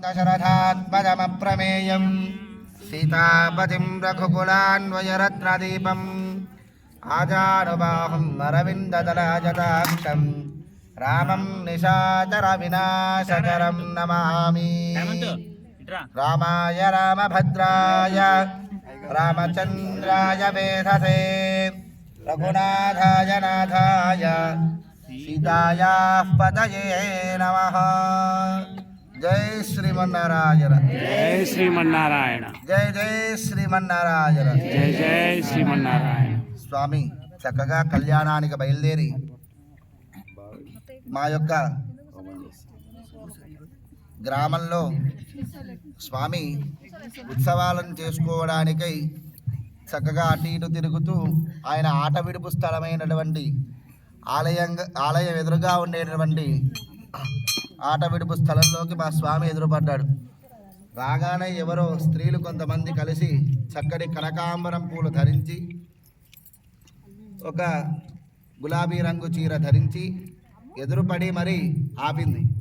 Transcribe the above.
దశరథాత్మజమప్రమేయం సీతాపతిం రఘుకులాన్వయరత్నదీపం ఆజానుబాహుం అరవిందదళాజటాక్షం రామం నిశాచర వినాశకరం నమామి. రామాయ రామభద్రాయ రామచంద్రాయ వేధసే రఘునాథాయ నాథాయ సీతాయా పతయే నమః. జై శ్రీమన్నారాయణ. జై శ్రీమన్నారాయణ. జై జై శ్రీమన్నారాయణ. జై జై శ్రీమన్నారాయణ. స్వామి చక్కగా కళ్యాణానికి బయలుదేరి మా యొక్క గ్రామంలో స్వామి ఉత్సవాలను చేసుకోవడానికై చక్కగా అటు ఇటు తిరుగుతూ ఆయన ఆట విడుపు స్థలమైనటువంటి ఆలయం ఎదురుగా ఉండేటటువంటి ఆట విడుపు స్థలంలోకి మా స్వామి ఎదురుపడ్డాడు. రాగానే ఎవరో స్త్రీలు కొంతమంది కలిసి చక్కటి కనకాంబరం పూలు ధరించి ఒక గులాబీ రంగు చీర ధరించి ఎదురుపడి మరీ ఆపింది.